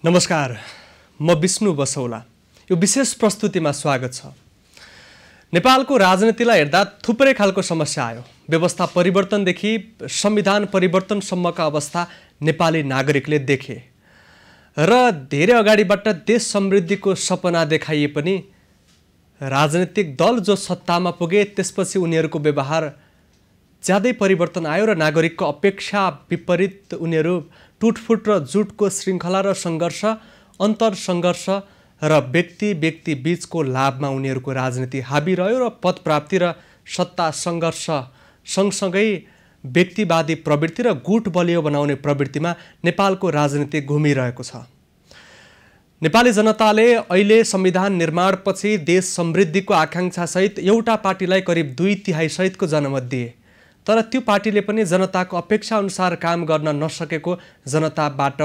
नमस्कार, म विष्णु बसौला। यो विशेष प्रस्तुतिमा स्वागत छ। नेपालको राजनीतिलाई हेर्दा थुप्रै खालको समस्या आयो। व्यवस्था परिवर्तनदेखि संविधान परिवर्तनसम्मका अवस्था नेपाली नागरिकले देखे र धेरै अगाडिबाट देश समृद्धिको सपना देखाइए पनि राजनीतिक दल जो सत्तामा पुगे त्यसपछि उनीहरूको व्यवहार ज्यादै परिवर्तन आयो र नागरिकको अपेक्षा विपरीत उनीहरू टुटफुट र जुटको श्रृङ्खला र सङ्घर्ष, अन्तरसङ्घर्ष र व्यक्ति बीचको लाभमा उनीहरूको राजनीति हाबी रह्यो र पद प्राप्ति र सत्ता सङ्घर्ष सँगसँगै व्यक्तिवादी प्रवृत्ति र गुट बलियो बनाउने प्रवृत्तिमा नेपालको राजनीति घुमिरहेको छ। नेपाली जनताले अहिले संविधान निर्माणपछि देश समृद्धिको आकाङ्क्षासहित एउटा पार्टीलाई करिब 2/3 सहितको जनमत दिए, तर त्यो पार्टीले पनि जनताको अपेक्षा अनुसार काम गर्न नसकेको जनताबाट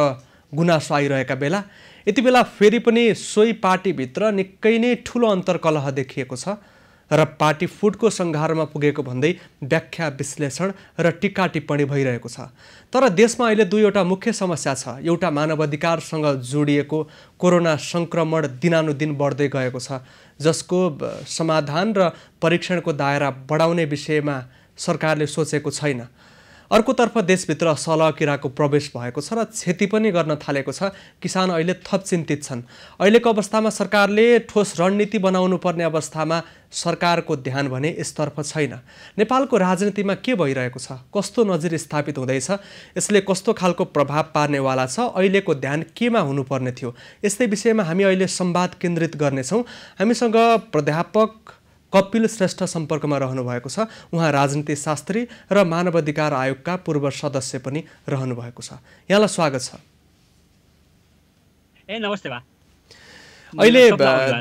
गुनासो आइरहेका बेला यति बेला फेरि पनि सोही पार्टीभित्र निकै नै ठुलो अन्तर्कलह देखिएको छ र पार्टी फुटको सङ्घारमा पुगेको भन्दै व्याख्या विश्लेषण र टीका टिप्पणी भइरहेको छ। तर देशमा अहिले दुईवटा मुख्य समस्या छ। एउटा मानवाधिकारसँग जोडिएको कोरोना सङ्क्रमण दिनानुदिन बढ्दै गएको छ, जसको समाधान र परीक्षणको दायरा बढाउने विषयमा सरकारले सोचेको छैन। अर्कोतर्फ देशभित्र सलह किराको प्रवेश भएको छ र क्षति पनि गर्न थालेको छ। किसान अहिले थप चिन्तित छन्। अहिलेको अवस्थामा सरकारले ठोस रणनीति बनाउनु पर्ने अवस्थामा सरकारको ध्यान भने यसतर्फ छैन। नेपालको राजनीतिमा के भइरहेको छ, कस्तो नजिर स्थापित हुँदैछ, यसले कस्तो खालको प्रभाव पार्नेवाला छ, अहिलेको ध्यान केमा हुनुपर्ने थियो, यस्तै विषयमा हामी अहिले संवाद केन्द्रित गर्नेछौँ। हामीसँग प्राध्यापक कपिल श्रेष्ठ सम्पर्कमा रहनु भएको छ। उहाँ राजनीति शास्त्री र मानवाधिकार आयोगका पूर्व सदस्य पनि रहनु भएको छ। यहाँलाई स्वागत छ। नमस्ते बा। अहिले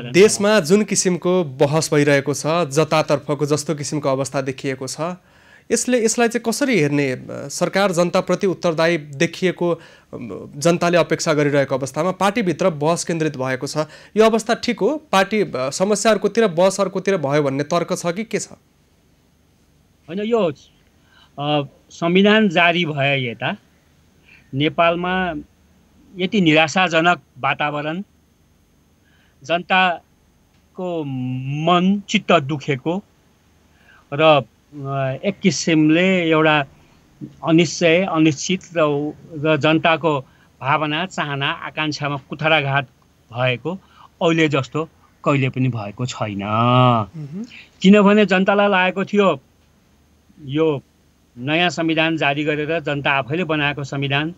देशमा जुन किसिमको बहस भइरहेको छ, जतातर्फको जस्तो किसिमको अवस्था देखिएको छ, यसलाई चाहिँ कसरी हेर्ने? सरकार जनताप्रति उत्तरदायी देखिएको जनताले अपेक्षा गरिरहेको अवस्थामा पार्टीभित्र बहस केन्द्रित भएको छ। यो अवस्था ठिक हो? पार्टी समस्याहरूकोतिर बहस अर्कोतिर भयो भन्ने तर्क छ कि के छ? होइन, यो संविधान जारी भए यता नेपालमा यति निराशाजनक वातावरण, जनताको मन चित्त दुखेको र एक किसिमले एउटा अनिश्चय, अनिश्चित र जनताको भावना, चाहना, आकाङ्क्षामा कुथराघात भएको अहिले जस्तो कहिले पनि भएको छैन। किनभने जनतालाई लागेको थियो यो नयाँ संविधान जारी गरेर जनता आफैले बनाएको संविधान,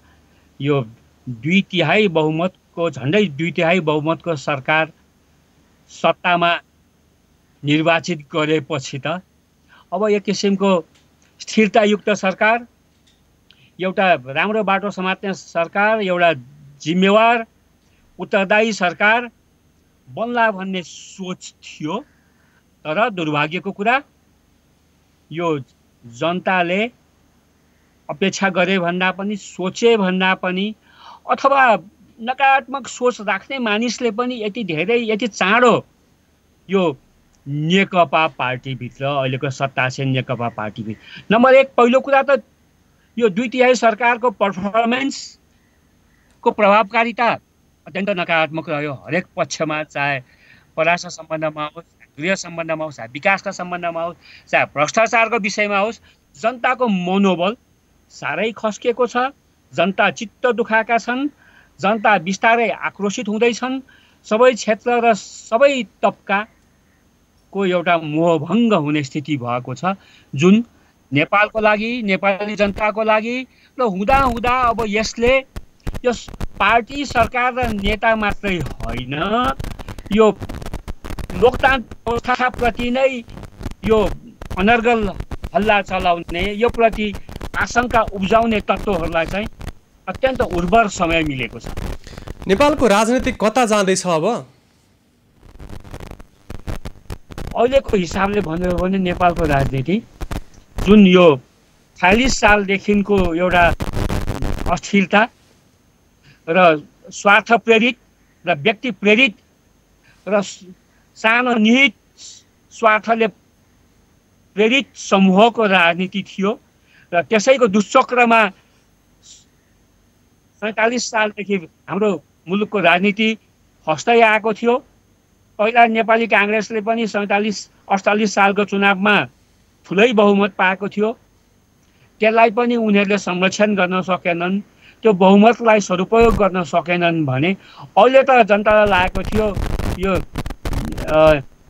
यो 2/3 बहुमतको, झन्डै 2/3 बहुमतको सरकार सत्तामा निर्वाचित गरेपछि त अब एक किसिमको स्थिरतायुक्त सरकार, एउटा राम्रो बाटो समात्ने सरकार, एउटा जिम्मेवार उत्तरदायी सरकार बन्ला भन्ने सोच थियो। तर दुर्भाग्यको कुरा यो जनताले अपेक्षा गरे भन्दा पनि, सोचे भन्दा पनि, अथवा नकारात्मक सोच राख्ने मानिसले पनि यति धेरै, यति चाँडो यो नेकपा पार्टीभित्र, अहिलेको सत्तासीन नेकपा पार्टीभित्र नम्बर 1 पहिलो कुरा त यो 2/3 सरकारको पर्फर्मेन्सको प्रभावकारिता अत्यन्त नकारात्मक रह्यो। हरेक पक्षमा, चाहे पराष्ट्र सम्बन्धमा होस्, गृह सम्बन्धमा होस्, चाहे विकासका सम्बन्धमा होस्, चाहे भ्रष्टाचारको विषयमा होस्, जनताको मनोबल साह्रै खस्किएको छ। जनता चित्त दुखाएका छन्। जनता बिस्तारै आक्रोशित हुँदैछन्। सबै क्षेत्र र सबै तबका को एउटा मोहभङ्ग हुने स्थिति भएको छ, जुन नेपालको लागि, नेपाली जनताको लागि र हुँदा अब यसले यो पार्टी, सरकार र नेता मात्रै होइन, यो लोकतान्त्रिक व्यवस्थाप्रति नै यो अनर्गल हल्ला चलाउने, यो प्रति आशंका उब्जाउने तत्त्वहरूलाई चाहिँ अत्यन्त उर्वर समय मिलेको छ। नेपालको राजनीति कता जाँदैछ अब? अहिलेको हिसाबले भन्यो भने नेपालको राजनीति जुन यो 40 सालदेखिको एउटा अस्थिरता र स्वार्थ प्रेरित र व्यक्ति प्रेरित र सानो निहित स्वार्थले प्रेरित समूहको राजनीति थियो र त्यसैको दुष्चक्रमा 47 सालदेखि हाम्रो मुलुकको राजनीति खस्दै आएको थियो। पहिला नेपाली काङ्ग्रेसले पनि 47-48 सालको चुनावमा ठुलै बहुमत पाएको थियो। त्यसलाई पनि उनीहरूले संरक्षण गर्न सकेनन्, त्यो बहुमतलाई सदुपयोग गर्न सकेनन् भने अहिले त जनतालाई लागेको थियो यो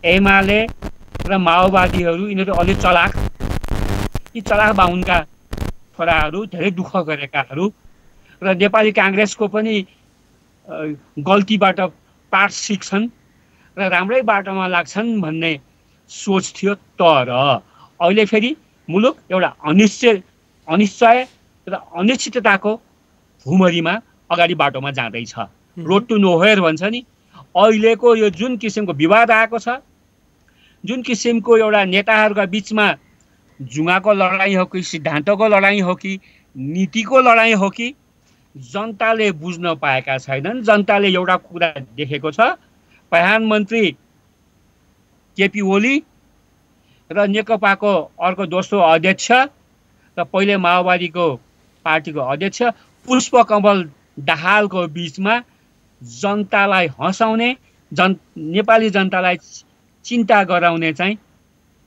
एमाले र माओवादीहरू यिनीहरू अलि चलाक, यी चलाक बाहुनका छोराहरू, धेरै दुःख गरेकाहरू र नेपाली काङ्ग्रेसको पनि गल्तीबाट पाठ सिक्छन् र राम्रै बाटोमा लाग्छन् भन्ने सोच थियो। तर अहिले फेरि मुलुक एउटा अनिश्चय र अनिश्चितताको भुमरीमा अगाडि बाटोमा जाँदैछ। रोड टु नोवेयर भन्छ नि। अहिलेको यो जुन किसिमको विवाद आएको छ, जुन किसिमको एउटा नेताहरूका बिचमा जुङ्गाको लडाइँ हो कि सिद्धान्तको लडाइँ हो कि नीतिको लडाइँ हो कि जनताले बुझ्न पाएका छैनन्। जनताले एउटा कुरा देखेको छ, प्रधानमन्त्री केपी ओली र नेकपाको अर्को दोस्रो अध्यक्ष र पहिले माओवादीको पार्टीको अध्यक्ष पुष्पकमल दाहालको बिचमा जनतालाई हँसाउने, नेपाली जनतालाई चिन्ता गराउने चाहिँ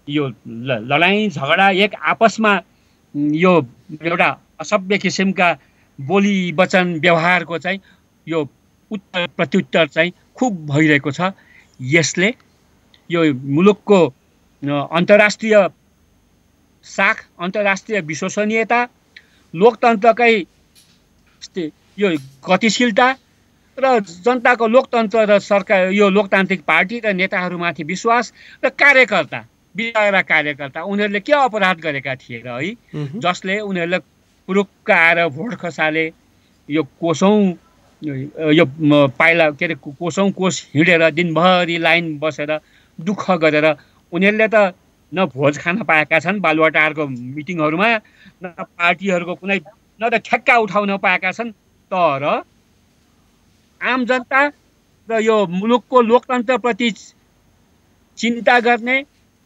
यो लडाइँ झगडा, एक आपसमा यो एउटा असभ्य किसिमका बोली वचन व्यवहारको चाहिँ यो उत्तर प्रत्युत्तर चाहिँ खुब भइरहेको छ। यसले यो मुलुकको अन्तर्राष्ट्रिय साख, अन्तर्राष्ट्रिय विश्वसनीयता, लोकतन्त्रकै यो गतिशीलता र जनताको लोकतन्त्र र सरकार, यो लोकतान्त्रिक पार्टी र नेताहरूमाथि विश्वास र कार्यकर्ता, विचारा कार्यकर्ता, उनीहरूले के अपराध गरेका थिए र है जसले उनीहरूले पुरुक्क आएर भोट खसाले, यो कोसौँ यो पाइला के अरे कोसौँ कोस हिँडेर दिनभरि लाइन बसेर दुःख गरेर उनीहरूले त न भोज खान पाएका छन् बालुवाटारको मिटिङहरूमा, न पार्टीहरूको कुनै, न त ठेक्का उठाउन पाएका छन्। तर आम जनता र यो मुलुकको लोकतन्त्रप्रति चिन्ता गर्ने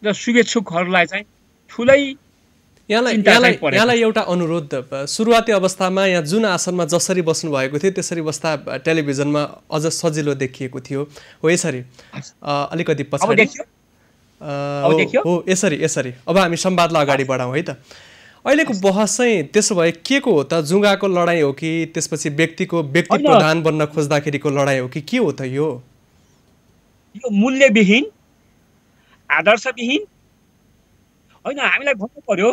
र शुभेच्छुकहरूलाई चाहिँ ठुलै यहाँलाई एउटा अनुरोध, सुरुवाती अवस्थामा यहाँ जुन आसनमा जसरी बस्नु भएको थियो त्यसरी बस्दा टेलिभिजनमा अझ सजिलो देखिएको थियो हो, यसरी अलिकति पछाडि हो, यसरी अब हामी संवादलाई अगाडि बढाउँ है त। अहिलेको बहस चाहिँ त्यसो भए के को हो त? जुङ्गाको लडाइँ हो कि त्यसपछि व्यक्ति प्रधान बन्न खोज्दाखेरिको लडाइँ हो कि के हो त? यो मूल्यविहीन, आदर्शविहीन होइन। हामीलाई भन्नु पर्यो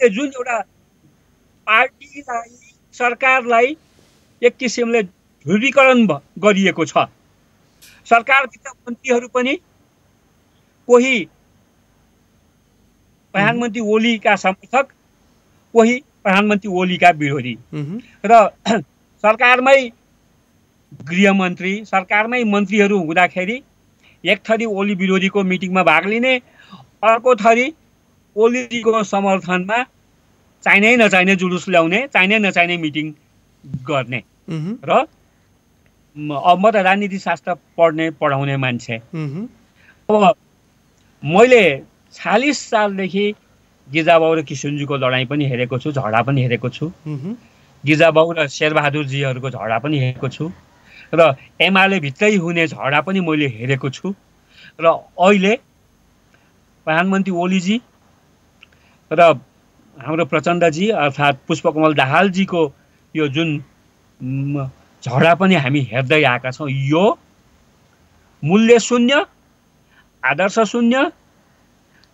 जुन एउटा पार्टीलाई, सरकारलाई एक किसिमले ध्रुवीकरण गरिएको छ। सरकारभित्र मन्त्रीहरू पनि कोही प्रधानमन्त्री ओलीका समर्थक, कोही प्रधानमन्त्री ओलीका विरोधी र सरकारमै गृहमन्त्री, सरकारमै मन्त्रीहरू हुँदाखेरि एक थरी ओली विरोधीको मिटिङमा भाग लिने, अर्को थरी ओलीजीको समर्थनमा चाहिने नचाहिने जुलुस ल्याउने, चाहिने नचाहिने मिटिङ गर्ने। र अब म त राजनीति शास्त्र पढाउने मान्छे। अब मैले 40 सालदेखि गिजाबाउ र किशुनजीको लडाइँ पनि हेरेको छु, झगडा पनि हेरेको छु। गिजाबाउ र शेरबहादुरजीहरूको झगडा पनि हेरेको छु र एमाले भित्रै हुने झगडा पनि मैले हेरेको छु। र अहिले प्रधानमन्त्री ओलीजी र हाम्रो प्रचण्डजी अर्थात् पुष्पकमल दाहालजीको यो जुन झगडा पनि हामी हेर्दै आएका छौँ। यो मूल्य शून्य, आदर्श शून्य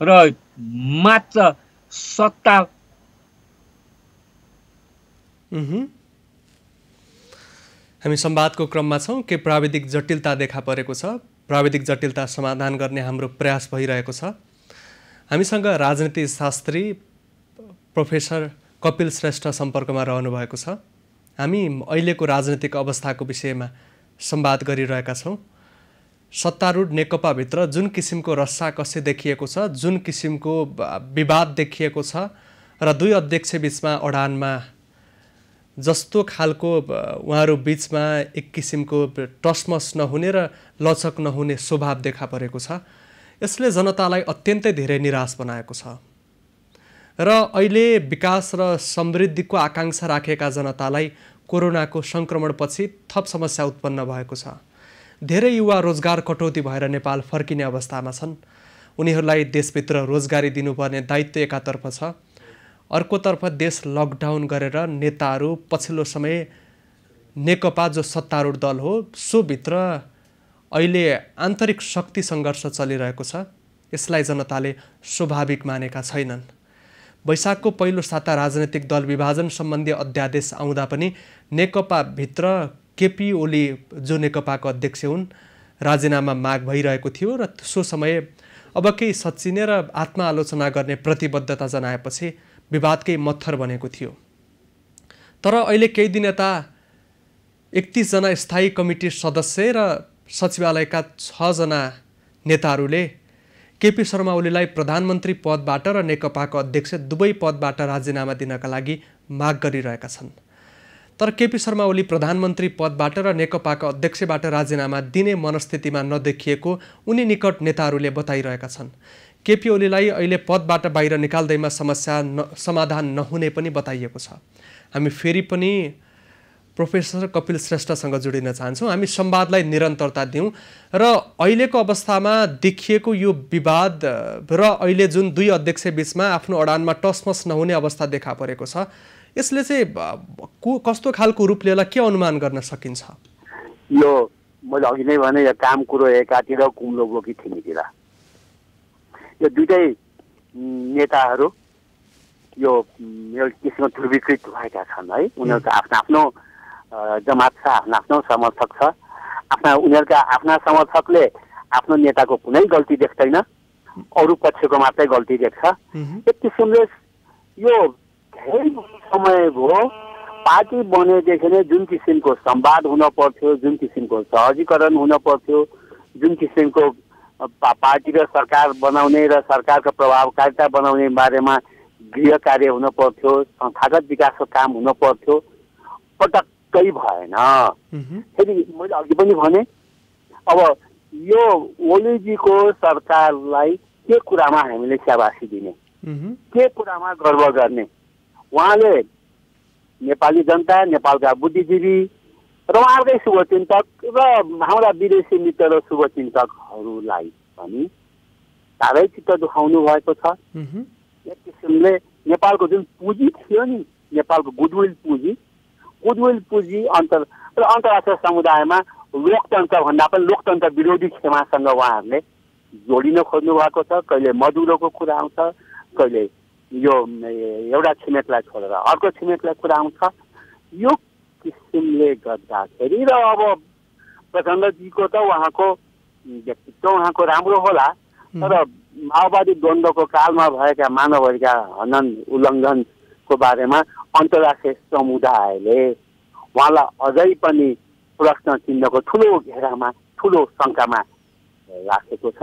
र मात्र सत्ता। हामी संवादको क्रममा छौँ। के प्राविधिक जटिलता देखा परेको छ, प्राविधिक जटिलता समाधान गर्ने हाम्रो प्रयास भइरहेको छ। हामीसँग राजनीति शास्त्री प्रोफेसर कपिल श्रेष्ठ सम्पर्कमा रहनुभएको छ। हामी अहिलेको राजनीतिक अवस्थाको विषयमा संवाद गरिरहेका छौँ। सत्तारूढ नेकपाभित्र जुन किसिमको रस्साकसी देखिएको छ, जुन किसिमको विवाद देखिएको छ र दुई अध्यक्ष बिचमा अडानमा जस्तो खालको उहाँहरू बिचमा एक किसिमको टसमस नहुने र लचक नहुने स्वभाव देखा परेको छ, यसले जनतालाई अत्यन्तै धेरै निराश बनाएको छ र अहिले विकास र समृद्धिको आकांक्षा राखेका जनतालाई कोरोनाको सङ्क्रमणपछि थप समस्या उत्पन्न भएको छ। धेरै युवा रोजगार कटौती भएर नेपाल फर्किने अवस्थामा छन्। उनीहरूलाई देशभित्र रोजगारी दिनुपर्ने दायित्व एकातर्फ छ, अर्कोतर्फ देश लकडाउन गरेर नेताहरू पछिल्लो समय नेकपा जो सत्तारूढ दल हो सोभित्र अहिले आन्तरिक शक्ति सङ्घर्ष चलिरहेको छ। यसलाई जनताले स्वाभाविक मानेका छैनन्। वैशाखको पहिलो साता राजनैतिक दल विभाजन सम्बन्धी अध्यादेश आउँदा पनि नेकपाभित्र केपी ओली जो नेकपाको अध्यक्ष हुन् राजीनामा माग भइरहेको थियो र सो समय अब केही सच्चिने र आत्मआलोचना गर्ने प्रतिबद्धता जनाएपछि विवादकै मत्थर बनेको थियो। तर अहिले केही दिन यता 31 जना स्थायी कमिटी सदस्य र सचिवालयका 6 जना नेताहरूले केपी शर्मा ओलीलाई प्रधानमन्त्री पदबाट र नेकपाको अध्यक्ष दुवै पदबाट राजीनामा दिनका लागि माग गरिरहेका छन्। तर केपी शर्मा ओली प्रधानमन्त्री पदबाट र नेकपाको अध्यक्षबाट राजीनामा दिने मनस्थितिमा नदेखिएको उनी निकट नेताहरूले बताइरहेका छन्। केपी ओलीलाई अहिले पदबाट बाहिर निकाल्दैमा समाधान नहुने पनि बताइएको छ। हामी फेरि पनि प्रोफेसर कपिल श्रेष्ठसँग जोडिन चाहन्छौँ। हामी संवादलाई निरन्तरता दिउँ र अहिलेको अवस्थामा देखिएको यो विवाद र अहिले जुन दुई अध्यक्ष बीचमा आफ्नो अडानमा टसमस नहुने अवस्था देखा परेको छ, यसले चाहिँ कस्तो खालको रूप लिएला के अनुमान गर्न सकिन्छ? यो मैले अघि नै भने यो काम कुरो एकातिर कुम्लो बोकी थिमीतिर यो दुईटै नेताहरू यो किसिममा ध्रुवीकृत भएका छन् है। उनीहरूको आफ्नो जमात छ, आफ्नो समर्थक छ। उनीहरूका आफ्ना समर्थकले आफ्नो नेताको कुनै गल्ती देख्दैन, अरू पक्षको मात्रै गल्ती देख्छ। एक किसिमले यो धेरै समय भयो पार्टी बनेदेखि नै जुन किसिमको संवाद हुन पर्थ्यो, जुन किसिमको सहजीकरण हुन पर्थ्यो, जुन किसिमको पार्टी र सरकार बनाउने र सरकारको प्रभावकारिता बनाउने बारेमा गृह कार्य हुन पर्थ्यो, संस्थागत विकासको काम हुन पर्थ्यो, पटक्कै भएन। फेरि मैले अघि पनि भने अब यो ओलीजीको सरकारलाई के कुरामा हामीले स्याबासी दिने, के कुरामा गर्व गर्ने? उहाँले नेपाली जनता, नेपालका बुद्धिजीवी र उहाँकै शुभचिन्तक र हाम्रा विदेशी मित्र र शुभचिन्तकहरूलाई पनि साह्रै चित्त दुखाउनु भएको छ। एक किसिमले नेपालको जुन पुँजी थियो नि, नेपालको गुडविल पुँजी अन्तर्राष्ट्रिय समुदायमा लोकतन्त्र भन्दा पनि लोकतन्त्र विरोधी खेमासँग उहाँहरूले जोडिन खोज्नु भएको छ। कहिले मधुरोको कुरा आउँछ, कहिले यो एउटा छिमेकलाई छोडेर अर्को छिमेकलाई कुरा आउँछ। यो किसिमले गर्दाखेरि र अब प्रचण्डजीको त उहाँको व्यक्तित्व उहाँको राम्रो होला, तर माओवादी द्वन्द्वको कालमा भएका मानवाधिकार हनन उल्लङ्घनको बारेमा अन्तर्राष्ट्रिय समुदायले उहाँलाई अझै पनि प्रश्न चिन्हको ठुलो घेरामा, ठुलो शङ्कामा राखेको छ।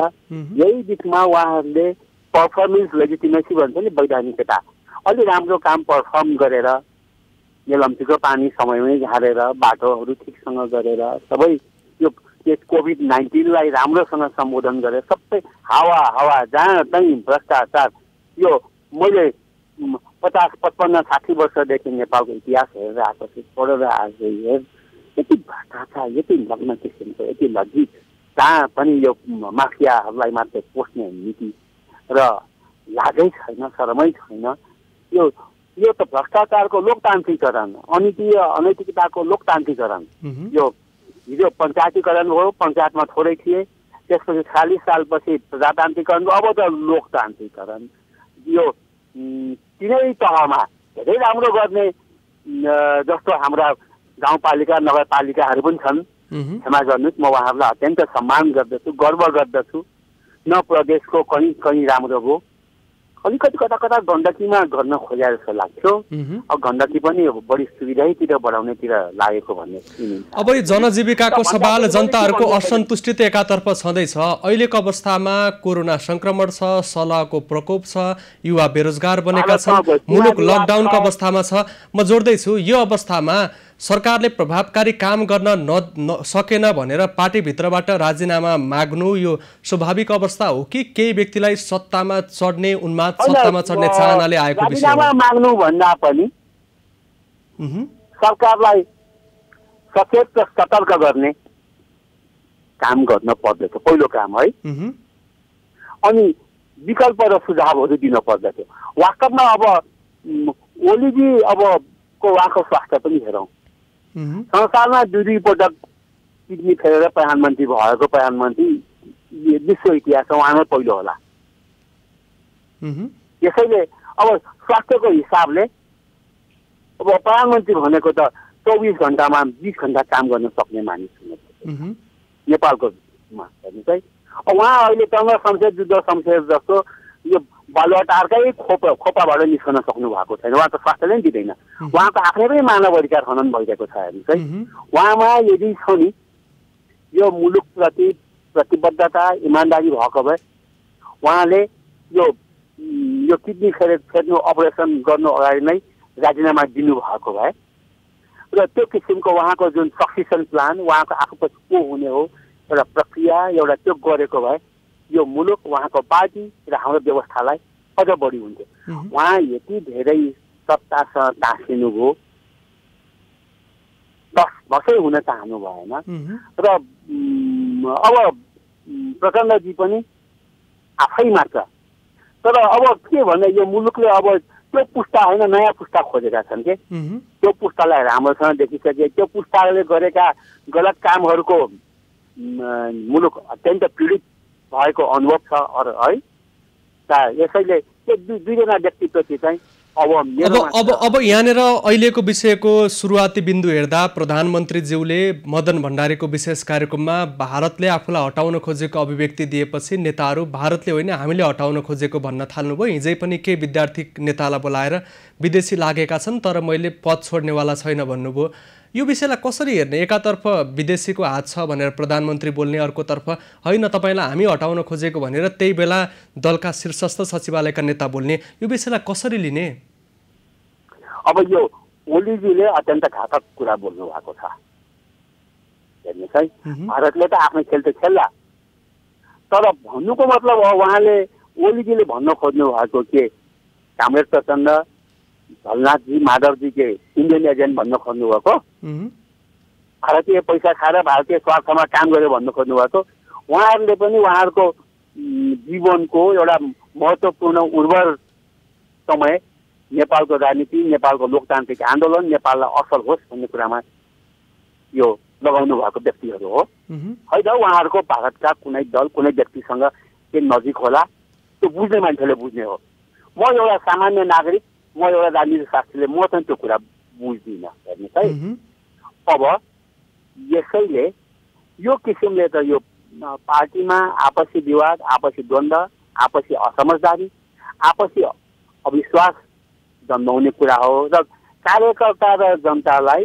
यही बिचमा उहाँहरूले पर्फर्मेन्स लेजिटिमेसी भन्छ नि, वैधानिकता, अलि राम्रो काम पर्फर्म गरेर निलम्तीको पानी समयमै झारेर बाटोहरू ठिकसँग गरेर सबै यो कोभिड-19लाई राम्रोसँग सम्बोधन गरेर सबै हावा जहाँ चाहिँ भ्रष्टाचार, यो मैले 50, 55, 60 वर्षदेखि नेपालको इतिहास हेरेर आएको छु, पढेर आएको हेर, यति भ्रष्टाचार, यति लग्न किसिमको, यति लज्जित, जहाँ पनि यो माफियाहरूलाई मात्रै पोस्ने नीति र लाजै छैन, शरमै छैन। यो त भ्रष्टाचारको लोकतान्त्रिकरण, अनैतिकताको लोकतान्त्रिकरण। यो हिजो पञ्चायतीकरण हो, पञ्चायतमा थोरै थिए, त्यसपछि 40 सालपछि प्रजातान्त्रिकरण, अब त लोकतान्त्रिकरण। यो तिनै तहमा धेरै राम्रो गर्ने जस्तो हाम्रा गाउँपालिका नगरपालिकाहरू पनि छन्। क्षमा गर्नुहोस्, म उहाँहरूलाई अत्यन्त सम्मान गर्दछु, गर्व गर्दछु। न प्रदेशको कहीँ राम्रो हो, अलिकति कता कता गण्डकीमा गर्न खोजे जस्तो लाग्थ्यो। अब गण्डकी पनि बढी सुविधातिर बढाउनेतिर लागेको भन्ने सुनिन्छ। अब यो जनजीविकाको सवाल, जनताहरूको असन्तुष्टि त एकातर्फ छँदैछ। अहिलेको अवस्थामा कोरोना संक्रमण छ, सलहको प्रकोप छ, युवा बेरोजगार बनेका छन्, मुलुक लकडाउनको अवस्थामा छ। म जोड्दैछु, यो अवस्थामा सरकारले प्रभावकारी काम गर्न सकेन भनेर पार्टीभित्रबाट राजीनामा माग्नु यो स्वाभाविक अवस्था हो कि केही व्यक्तिलाई सत्तामा चढ्ने सत्तामा चढ्ने चाहनाले आएको विषय हो? राजीनामा माग्नु भन्दा पनि सरकारलाई सचेत र सतर्क गर्ने काम गर्न पर्दछ पहिलो काम है। अनि विकल्प र सुझावहरू दिन पर्दथ्यो। वास्तवमा अब ओलीजी अब को उहाँको स्वास्थ्य पनि हेरौँ। संसारमा दुई पटक किडनी फेरेर प्रधानमन्त्री भएको प्रधानमन्त्री विश्व इतिहासमा उहाँ नै पहिलो होला। त्यसैले अब स्वास्थ्यको हिसाबले अब प्रधानमन्त्री भनेको त 24 घण्टामा 20 घण्टा काम गर्न सक्ने मानिस हुनुहुन्छ नेपालको हेर्नुहोस् है। उहाँ अहिले तङ्ग शमशेर युद्ध शमशेर जस्तो यो बालुवाटारकै खोपाबाट निस्कन सक्नु भएको छैन। उहाँ त स्वास्थ्य नै दिँदैन। उहाँको आफ्नै पनि मानव अधिकार हनन भइरहेको छ हेर्नुहोस् है। उहाँमा यदि छ नि यो मुलुकप्रति प्रतिबद्धता इमान्दारी भएको भए उहाँले यो किडनी फेर्नु अपरेसन गर्नु अगाडि नै राजीनामा दिनुभएको भए र त्यो किसिमको उहाँको जुन सक्सेसन प्लान उहाँको आफूपछि को हुने हो एउटा प्रक्रिया एउटा त्यो गरेको भए यो मुलुक उहाँको पार्टी र हाम्रो व्यवस्थालाई अझ बढी हुन्थ्यो। उहाँ यति धेरै सत्तासँग टाँसिनुभयो, बसै हुन चाहनु भएन र अब प्रचण्डजी पनि आफै मात्र। तर अब के भने यो मुलुकले अब त्यो पुस्ता होइन नयाँ पुस्ता खोजेका छन् के त्यो पुस्तालाई राम्रोसँग देखिसके त्यो पुस्ताले गरेका गलत कामहरूको मुलुक अत्यन्त पीडित भएको अनुभव छ है। यसैले त्यो दुईजना व्यक्तिप्रति चाहिँ अब यहाँनिर अहिलेको विषयको सुरुवाती बिन्दु हेर्दा प्रधानमन्त्रीज्यूले मदन भण्डारीको विशेष कार्यक्रममा भारतले आफूलाई हटाउन खोजेको अभिव्यक्ति दिएपछि नेताहरू भारतले होइन हामीले हटाउन खोजेको भन्न थाल्नुभयो। हिजै पनि केही विद्यार्थी नेतालाई बोलाएर विदेशी लागेका छन् तर मैले पद छोड्नेवाला छैन भन्नुभयो। यो विषयलाई कसरी हेर्ने? एकातर्फ विदेशीको हात छ भनेर प्रधानमन्त्री बोल्ने, अर्कोतर्फ होइन तपाईँलाई हामी हटाउन खोजेको भनेर त्यही बेला दलका शीर्षस्थ सचिवालयका नेता बोल्ने, यो विषयलाई कसरी लिने? अब यो ओलीजीले अत्यन्त घातक कुरा बोल्नु भएको छ हेर्नुहोस् है। भारतले त आफ्नो खेल त खेल्ला, तर भन्नुको मतलब उहाँले ओलीजीले भन्न खोज्नु भएको के कामरेड प्रचण्ड झलनाथजी माधवजी के इन्डियन एजेन्ट भन्न खोज्नु भएको, भारतीय पैसा खाएर भारतीय स्वार्थमा काम गर्यो भन्न खोज्नु भएको। उहाँहरूले पनि उहाँहरूको जीवनको एउटा महत्त्वपूर्ण उर्वर समय नेपालको राजनीति नेपालको लोकतान्त्रिक आन्दोलन नेपाललाई असल होस् भन्ने कुरामा यो लगाउनु भएको व्यक्तिहरू हो होइन। उहाँहरूको भारतका कुनै दल कुनै व्यक्तिसँग के नजिक होला त्यो बुझ्ने मान्छेले बुझ्ने हो। म एउटा सामान्य नागरिक, म एउटा राजनीतिक शास्त्रीले म चाहिँ त्यो कुरा बुझ्दिनँ हेर्नुहोस् है। अब यसैले यो किसिमले त यो पार्टीमा आपसी विवाद, आपसी द्वन्द्व, आपसी असमझदारी, आपसी अविश्वास जन्माउने कुरा हो र कार्यकर्ता र जनतालाई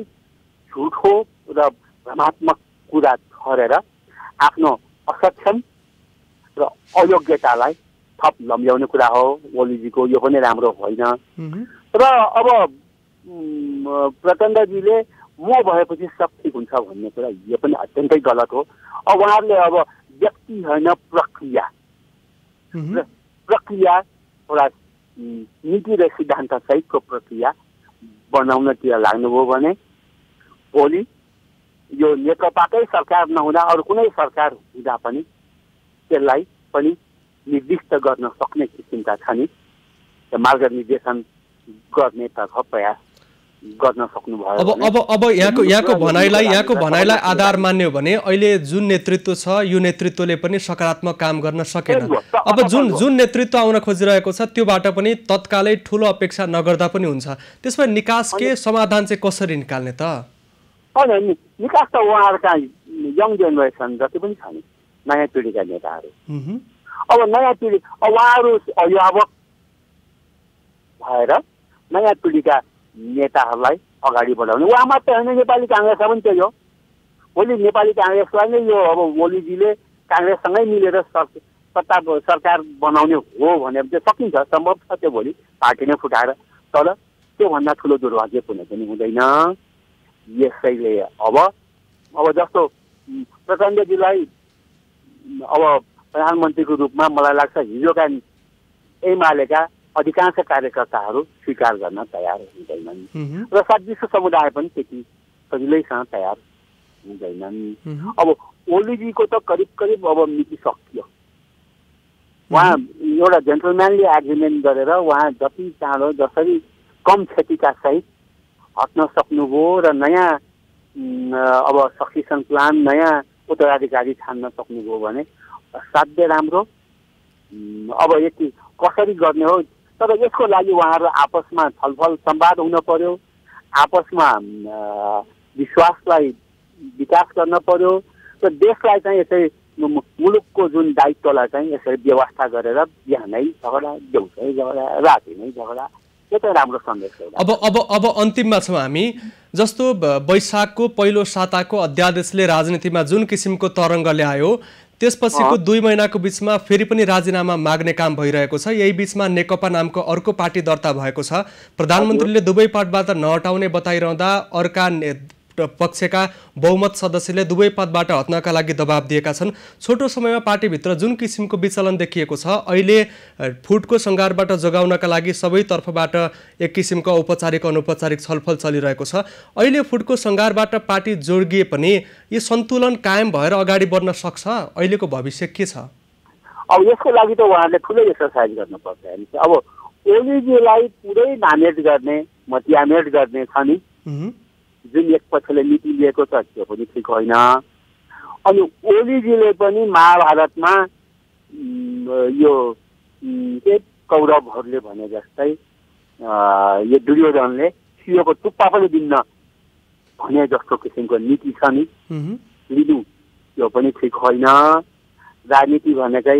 झुठो र भ्रमात्मक कुरा छरेर आफ्नो असक्षम र अयोग्यतालाई थप लम्ब्याउने कुरा हो ओलीजीको। यो पनि राम्रो होइन र अब प्रचण्डजीले म भएपछि सब ठिक हुन्छ भन्ने कुरा यो पनि अत्यन्तै गलत हो। अब उहाँहरूले अब व्यक्ति होइन प्रक्रिया एउटा नीति र सिद्धान्त सहितको प्रक्रिया बनाउनतिर लाग्नुभयो भने भोलि यो नेकपाकै सरकार नहुँदा अरू कुनै सरकार हुँदा पनि त्यसलाई पनि निर्दिष्ट गर्न सक्ने किसिमका छ नि मार्गनिर्देशन गर्नेतर्फ प्रयास गर्न सक्नुभयो। अब यहाँको भनाइलाई आधार मान्यो भने अहिले जुन नेतृत्व छ यो नेतृत्वले पनि सकारात्मक काम गर्न सकेन। अब जुन नेतृत्व आउन खोजिरहेको छ त्योबाट पनि तत्कालै ठुलो अपेक्षा नगर्दा पनि हुन्छ। त्यसमा निकास के समाधान चाहिँ कसरी निकाल्ने त? होइन निकास त उहाँहरूका यङ जेनेरेसन जति पनि छ नि नयाँ पिँढीका नेताहरू। अब नयाँ पिँढी उहाँहरू अभिभावक भएर नयाँ पिँढीका नेताहरूलाई अगाडि बढाउने। उहाँ मात्रै होइन नेपाली काङ्ग्रेसमा पनि त्यही हो। भोलि नेपाली काङ्ग्रेसलाई नै यो अब ओलीजीले काङ्ग्रेससँगै मिलेर सरकार बनाउने हो भने चाहिँ सकिन्छ, सम्भव छ त्यो भोलि पार्टी नै फुटाएर। तर त्योभन्दा ठुलो दुर्भाग्य कुनै पनि हुँदैन। यसैले अब जस्तो प्रचण्डजीलाई अब प्रधानमन्त्रीको रूपमा मलाई लाग्छ हिजोका एमालेका अधिकांश कार्यकर्ताहरू स्वीकार गर्न तयार हुँदैनन् र साथ विश्व समुदाय पनि त्यति सजिलैसँग तयार हुँदैनन्। अब ओलीजीको त करिब करिब अब मिति सकियो। उहाँ एउटा जेन्टलम्यानली एग्रिमेन्ट गरेर उहाँ जति चाँडो जसरी कम क्षतिका सहित हट्न सक्नुभयो र नयाँ अब सक्सेसन प्लान नयाँ उत्तराधिकारी छान्न सक्नुभयो भने साध्य राम्रो। अब यति कसरी गर्ने हो, तर यसको लागि उहाँहरू आपसमा छलफल संवाद हुन पर्यो, आपसमा विश्वासलाई विकास गर्न पर्यो र देशलाई चाहिँ यसरी मुलुकको जुन दायित्वलाई चाहिँ यसरी व्यवस्था गरेर बिहानै झगडा, देउसै झगडा, राति नै झगडा, यो चाहिँ राम्रो सन्देश हो। अब अन्तिममा छौँ हामी। जस्तो वैशाखको पहिलो साताको अध्यादेशले राजनीतिमा जुन किसिमको तरङ्ग ल्यायो, त्यसपछिको 2 महिनाको बिचमा फेरि पनि राजीनामा माग्ने काम भइरहेको छ। यही बिचमा नेकपा नामको अर्को पार्टी दर्ता भएको छ। प्रधानमन्त्रीले दुवै पदबाट नहटाउने बताइरहँदा अर्का पक्षका बहुमत सदस्यले दुवै पदबाट हट्नका लागि दबाब दिएका छन्। छोटो समयमा पार्टीभित्र जुन किसिमको विचलन देखिएको छ, अहिले फुटको सङ्घारबाट जोगाउनका लागि सबै तर्फबाट एक किसिमको औपचारिक अनौपचारिक छलफल चलिरहेको छ। अहिले फुटको सङ्घारबाट पार्टी जोडिए पनि यो सन्तुलन कायम भएर अगाडि बढ्न सक्छ? अहिलेको भविष्य के छ? अब यसको लागि त उहाँहरूले ठुलै एक्सर्साइज गर्नुपर्छ। अब ओलीजीलाई पुरै डामेज गर्ने, मतियामेट गर्ने छ नि, जुन एक पक्षले नीति लिएको छ त्यो पनि ठिक होइन। अनि ओलीजीले पनि महाभारतमा यो के कौरवहरूले भने जस्तै यो दुर्योधनले सियोको टुप्पा पनि दिन्न भने जस्तो किसिमको नीति छ नि, लिनु त्यो पनि ठिक होइन। राजनीति भनेकै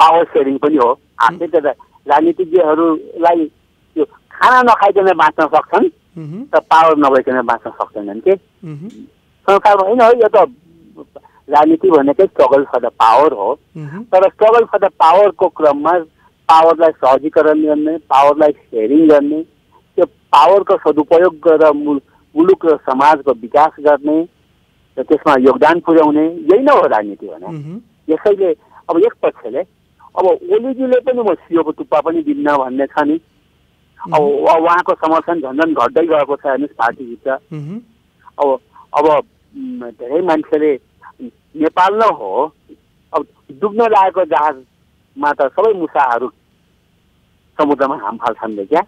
पावर सेयरिङ पनि हो। आफै त राजनीतिज्ञहरूलाई त्यो खाना नखाइकन बाँच्न सक्छन् त पावर नभइकन बाँच्न सक्दैनन् के? संसारमा होइन, यो त राजनीति भनेकै स्ट्रगल फर द पावर हो। तर स्ट्रगल फर द पावरको क्रममा पावरलाई सहजीकरण गर्ने, पावरलाई सेयरिङ गर्ने, त्यो पावरको सदुपयोग गरेर मुलुक र समाजको विकास गर्ने र त्यसमा योगदान पुर्याउने, यही नै हो राजनीति भने। यसैले अब एक पक्षले अब ओलीजीले पनि म सियोको टुप्पा पनि दिन्न भन्ने छ नि। अब उहाँको समर्थन झन्झन घट्दै गएको छ हेर्नुहोस् पार्टीभित्र। अब धेरै मान्छेले नेपाल न हो, अब डुब्न लागेको जहाजमा त सबै मुसाहरू समुद्रमा हाम फाल्छन् क्या।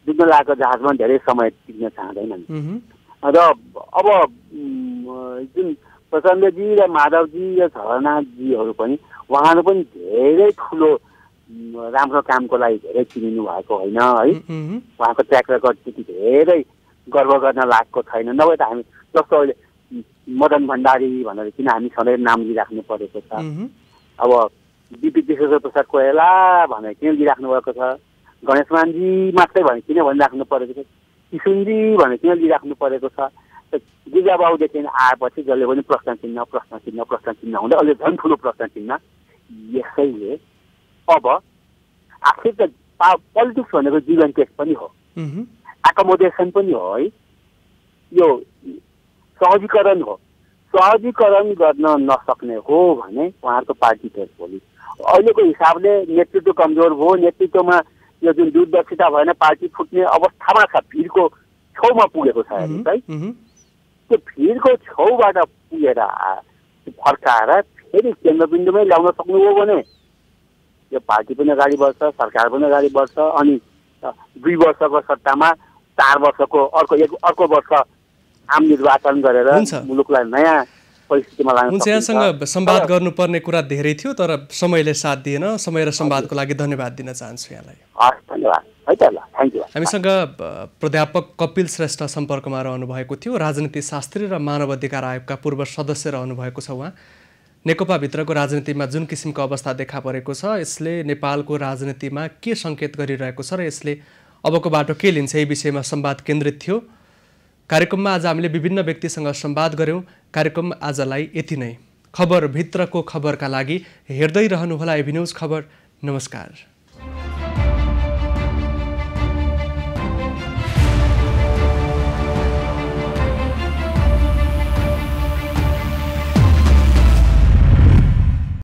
डुब्न लागेको जहाजमा धेरै समय टिक्न चाहँदैनन्। र अब जुन प्रचण्डजी र माधवजी र झलनाथजीहरू पनि उहाँहरू पनि धेरै ठुलो राम्रो कामको लागि धेरै चिनिनु भएको होइन है। उहाँको ट्र्याक रेकर्ड त्यति धेरै गर्व गर्न लागेको छैन। नभए त हामी जस्तो अहिले मदन भण्डारी भनेर किन हामी सधैँ नाम लिइराख्नु परेको छ। अब बिपी विश्वेश्वर प्रसाद कोइराला भनेर किन लिइराख्नु भएको छ। गणेश मानजी मात्रै भने किन भनिराख्नु परेको छ। किसुनजी भनेर किन लिइराख्नु परेको छ। गिजाबाबुदेखि आएपछि जसले पनि प्रश्न चिन्ह हुँदै अहिले झन् ठुलो प्रश्न चिन्ह। यसैले अब आखिर त पोलिटिक्स भनेको जीवन टेस्ट पनि हो, एकोमोडेसन पनि हो है। यो सहजीकरण हो। सहजीकरण गर्न नसक्ने हो भने उहाँहरूको पार्टी फेरि भोलि अहिलेको हिसाबले नेतृत्व कमजोर भयो, नेतृत्वमा यो जुन दूरदर्शिता भएन, पार्टी फुट्ने अवस्थामा छ, भिडको छेउमा पुगेको छ हेर्नुहोस् है। त्यो भिडको छेउबाट पुगेर फर्काएर फेरि केन्द्रबिन्दुमै ल्याउन सक्नुभयो भने यो पार्टी पनि अगाडि बढ्छ, सरकार पनि अगाडि बढ्छ। अनि 2 वर्षको सट्टामा 4 वर्षको अर्को वर्ष आम निर्वाचन गरेर मुलुकलाई नयाँ परिस्थितिमा लान हुन्छ। यहाँसँग संवाद गर्नुपर्ने कुरा धेरै थियो तर समयले साथ दिएन। समय र संवादको लागि धन्यवाद दिन चाहन्छु यहाँलाई। हस्, धन्यवाद है त। ल, थ्याङ्क यू। हामीसँग प्राध्यापक कपिल श्रेष्ठ सम्पर्कमा रहनु भएको थियो। राजनीति शास्त्री र मानव अधिकार आयोगका पूर्व सदस्य रहनु भएको छ उहाँ। नेकपाभित्रको राजनीतिमा जुन किसिमको अवस्था देखा परेको छ, यसले नेपालको राजनीतिमा के सङ्केत गरिरहेको छ र यसले अबको बाटो के लिन्छ, यही विषयमा संवाद केन्द्रित थियो। कार्यक्रममा आज हामीले विभिन्न व्यक्तिसँग संवाद गऱ्यौँ। कार्यक्रम आजलाई यति नै। खबरभित्रको खबरका लागि हेर्दै रहनुहोला एभी न्युज खबर। नमस्कार।